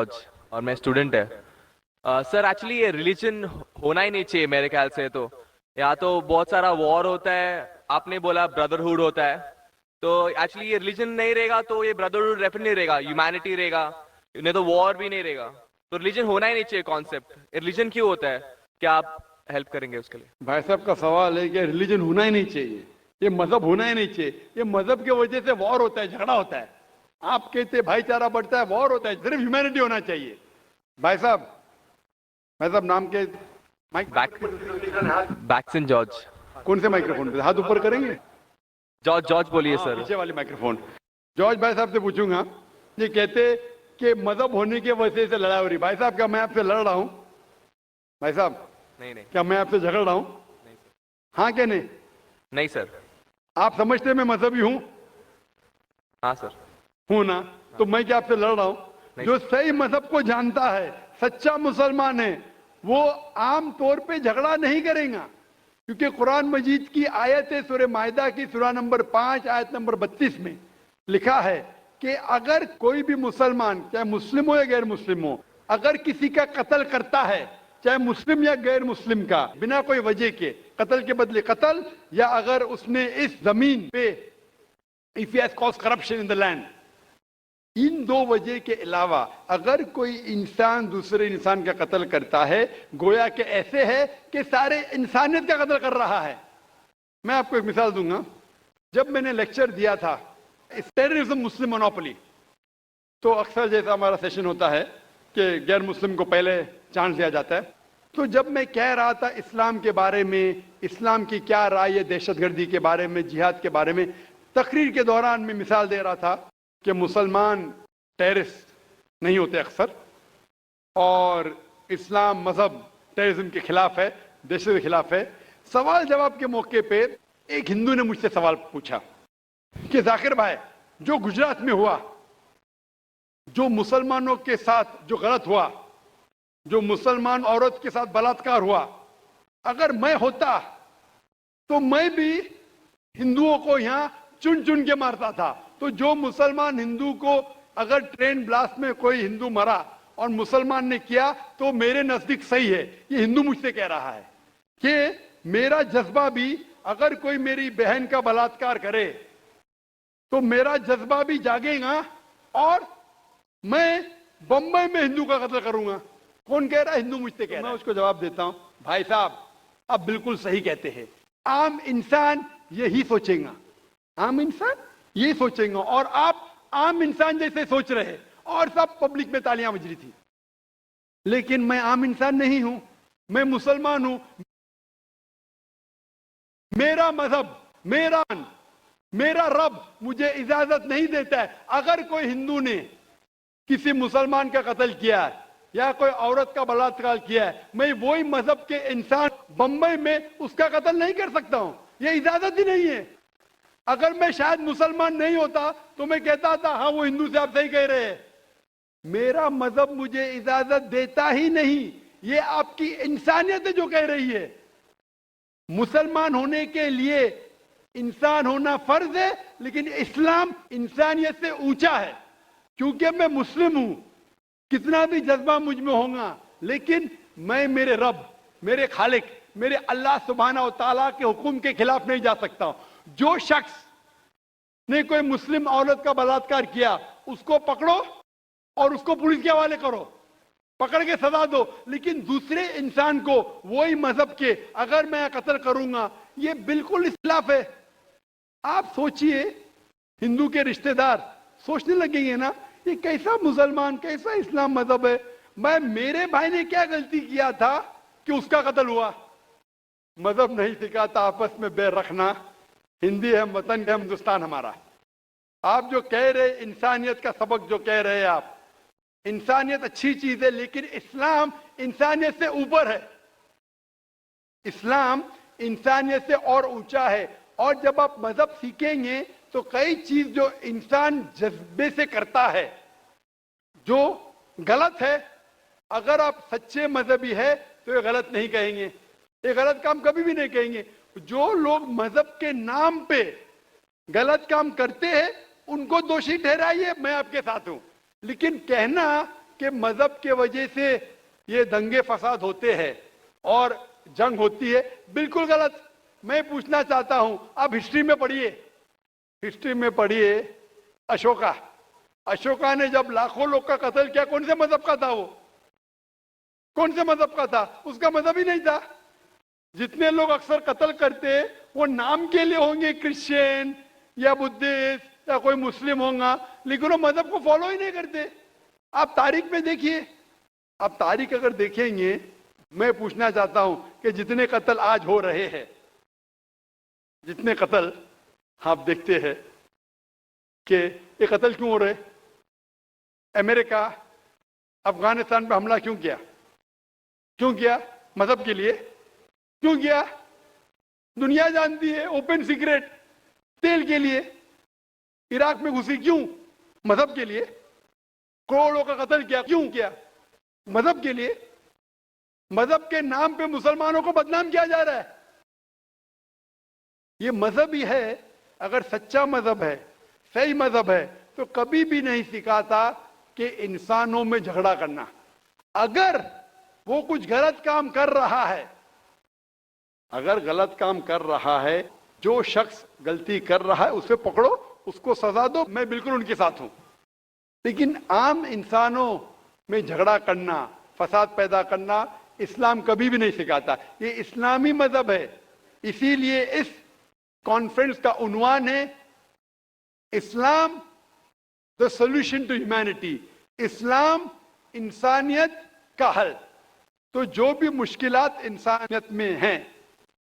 George और मैं student है। सर एक्चुअली ये रिलीजन होना ही नहीं चाहिए मेरे ख्याल से। तो या तो बहुत सारा वॉर होता है, आपने बोला ब्रदरहुड होता है, तो एक्चुअली ये रिलीजन नहीं रहेगा तो ये ब्रदरहुड डेफिनेटली नहीं रहेगा, ह्यूमैनिटी रहेगा, नहीं तो वॉर भी नहीं रहेगा। तो रिलीजन होना ही नहीं चाहिए कॉन्सेप्ट। रिलीजन क्यों होता है, क्या आप हेल्प करेंगे उसके लिए? भाई साहब का सवाल है कि रिलीजन होना ही नहीं चाहिए, ये मजहब होना ही नहीं चाहिए। ये मजहब की वजह से वॉर होता है, झगड़ा होता है। आप कहते भाईचारा बढ़ता है, वॉर होता है। सिर्फ ह्यूमैनिटी होना चाहिए। भाई साहब नाम के माइक बैक्सन जॉर्ज। कौन से माइक्रोफोन पे हाथ ऊपर करेंगे? जॉर्ज जॉर्ज बोलिए सर। पीछे वाले माइक्रोफोन। जॉर्ज भाई साहब से पूछूंगा, ये कहते कि मजहब होने की वजह से लड़ाई हो रही। भाई साहब क्या मैं आपसे लड़ रहा हूं? भाई साहब नहीं नहीं क्या मैं आपसे झगड़ रहा हूं? हाँ क्या नहीं? नहीं सर। आप समझते मैं मजहबी हूं? हाँ सर। हूं ना? तो मैं क्या आपसे लड़ रहा हूं? नहीं। जो सही मजहब को जानता है, सच्चा मुसलमान है, वो आम तौर पे झगड़ा नहीं करेगा। क्योंकि कुरान मजीद की आयत है, सूरह मायदा की सूरा नंबर 5 आयत नंबर 32 में लिखा है कि अगर कोई भी मुसलमान, चाहे मुस्लिम हो या गैर मुस्लिम हो, अगर किसी का कत्ल करता है, चाहे मुस्लिम या गैर मुस्लिम का, बिना कोई वजह के, कत्ल के बदले कत्ल, या अगर उसने इस जमीन पे if he has caused corruption in the land, इन दो वजह के अलावा अगर कोई इंसान दूसरे इंसान का कत्ल करता है, गोया के ऐसे है कि सारे इंसानियत का कत्ल कर रहा है। मैं आपको एक मिसाल दूंगा। जब मैंने लेक्चर दिया था टेररिज्म मुस्लिम मोनोपोली, तो अक्सर जैसा हमारा सेशन होता है कि गैर मुस्लिम को पहले चांस दिया जाता है, तो जब मैं कह रहा था इस्लाम के बारे में, इस्लाम की क्या राय है दहशतगर्दी के बारे में, जिहाद के बारे में, तकरीर के दौरान मैं मिसाल दे रहा था कि मुसलमान टेररिस्ट नहीं होते अक्सर, और इस्लाम मजहब टेररिज्म के खिलाफ है, दहशत के खिलाफ है। सवाल जवाब के मौके पे एक हिंदू ने मुझसे सवाल पूछा कि जाकिर भाई, जो गुजरात में हुआ, जो मुसलमानों के साथ जो गलत हुआ, जो मुसलमान औरत के साथ बलात्कार हुआ, अगर मैं होता तो मैं भी हिंदुओं को यहां चुन चुन के मारता था। तो जो मुसलमान हिंदू को, अगर ट्रेन ब्लास्ट में कोई हिंदू मरा और मुसलमान ने किया तो मेरे नजदीक सही है। ये हिंदू मुझसे कह रहा है कि मेरा जज्बा भी, अगर कोई मेरी बहन का बलात्कार करे तो मेरा जज्बा भी जागेगा और मैं बंबई में हिंदू का कत्ल करूंगा। कौन कह रहा है? हिंदू मुझसे कह रहा है। मैं उसको जवाब देता हूं, भाई साहब आप बिल्कुल सही कहते हैं। आम इंसान यही सोचेगा, आम इंसान यही सोचेगा, और आप आम इंसान जैसे सोच रहे हैं, और सब पब्लिक में तालियां बज रही थी। लेकिन मैं आम इंसान नहीं हूं, मैं मुसलमान हूं। मेरा मजहब, मेरा रब मुझे इजाजत नहीं देता है, अगर कोई हिंदू ने किसी मुसलमान का कत्ल किया है या कोई औरत का बलात्कार किया है, मैं वही मजहब के इंसान बंबई में उसका कत्ल नहीं कर सकता हूं। यह इजाजत ही नहीं है। अगर मैं शायद मुसलमान नहीं होता तो मैं कहता था हाँ वो हिंदू से आप सही कह रहे हैं। मेरा मजहब मुझे इजाजत देता ही नहीं। ये आपकी इंसानियत है जो कह रही है। मुसलमान होने के लिए इंसान होना फर्ज है, लेकिन इस्लाम इंसानियत से ऊंचा है। क्योंकि मैं मुस्लिम हूं, कितना भी जज्बा मुझ में होगा, लेकिन मैं मेरे रब, मेरे खालिक, मेरे अल्लाह सुब्हाना व तआला के हुक्म के खिलाफ नहीं जा सकता। जो शख्स ने कोई मुस्लिम औरत का बलात्कार किया, उसको पकड़ो और उसको पुलिस के हवाले करो, पकड़ के सजा दो। लेकिन दूसरे इंसान को वही मजहब के अगर मैं कत्ल करूंगा, ये बिल्कुल इस्लाफ है। आप सोचिए, हिंदू के रिश्तेदार सोचने लगेंगे ना, ये कैसा मुसलमान, कैसा इस्लाम मजहब है। मेरे भाई ने क्या गलती किया था कि उसका कत्ल हुआ? मजहब नहीं सिखाता आपस में बैर रखना। हिंदी है, वतन है, हिंदुस्तान हमारा। आप जो कह रहे इंसानियत का सबक जो कह रहे हैं आप, इंसानियत अच्छी चीज है, लेकिन इस्लाम इंसानियत से ऊपर है। इस्लाम इंसानियत से और ऊंचा है। और जब आप मजहब सीखेंगे तो कई चीज जो इंसान जज्बे से करता है, जो गलत है, अगर आप सच्चे मजहबी है तो ये गलत नहीं कहेंगे, ये गलत काम कभी भी नहीं कहेंगे। जो लोग मजहब के नाम पे गलत काम करते हैं उनको दोषी ठहराइए, मैं आपके साथ हूं। लेकिन कहना कि मजहब के वजह से ये दंगे फसाद होते हैं और जंग होती है, बिल्कुल गलत। मैं पूछना चाहता हूं, आप हिस्ट्री में पढ़िए अशोका ने जब लाखों लोग का कत्ल किया, कौन से मजहब का था वो? कौन से मजहब का था? उसका मजहब ही नहीं था। जितने लोग अक्सर कत्ल करते वो नाम के लिए होंगे, क्रिश्चियन या बुद्धिस्ट या कोई मुस्लिम होगा, लेकिन वो मजहब को फॉलो ही नहीं करते। आप तारीख में देखिए, आप तारीख अगर देखेंगे, मैं पूछना चाहता हूं कि जितने कत्ल आज हो रहे हैं, जितने कत्ल आप देखते हैं कि ये कत्ल क्यों हो रहे? अमेरिका अफगानिस्तान पे हमला क्यों किया? मजहब के लिए। क्यों किया? दुनिया जानती है, ओपन सीक्रेट, तेल के लिए। इराक में घुसी क्यों? मजहब के लिए। करोड़ों का कत्ल किया, क्यों किया? मजहब के लिए। मजहब के नाम पे मुसलमानों को बदनाम किया जा रहा है। ये मजहब ही है। अगर सच्चा मजहब है, सही मजहब है, तो कभी भी नहीं सिखाता कि इंसानों में झगड़ा करना। अगर वो कुछ गलत काम कर रहा है, अगर गलत काम कर रहा है, जो शख्स गलती कर रहा है उसे पकड़ो, उसको सजा दो, मैं बिल्कुल उनके साथ हूं। लेकिन आम इंसानों में झगड़ा करना, फसाद पैदा करना, इस्लाम कभी भी नहीं सिखाता। ये इस्लामी मजहब है। इसीलिए इस कॉन्फ्रेंस का उन्वान है Islam the solution to humanity, इस्लाम इंसानियत का हल। तो जो भी मुश्किलात इंसानियत में हैं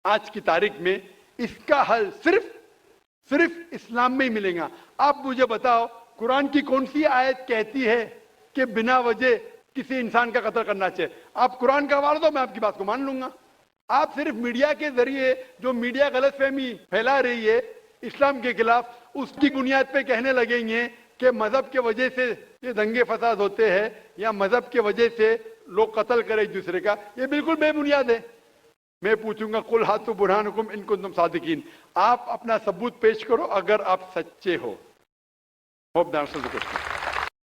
आज की तारीख में, इसका हल सिर्फ इस्लाम में ही मिलेगा। आप मुझे बताओ, कुरान की कौन सी आयत कहती है कि बिना वजह किसी इंसान का कत्ल करना चाहिए? आप कुरान का हवाला दो, मैं आपकी बात को मान लूंगा। आप सिर्फ मीडिया के जरिए, जो मीडिया गलतफहमी फैला रही है इस्लाम के खिलाफ, उसकी बुनियाद पे कहने लगेंगे कि मजहब के वजह से ये दंगे फसाद होते हैं या मजहब के वजह से लोग कत्ल करें एक दूसरे का। ये बिल्कुल बेबुनियाद है। मैं पूछूंगा, कुल हाथु बुरहानुकुम इन कुंतुम सादिकीन, आप अपना सबूत पेश करो अगर आप सच्चे हो। Hope the answer the question.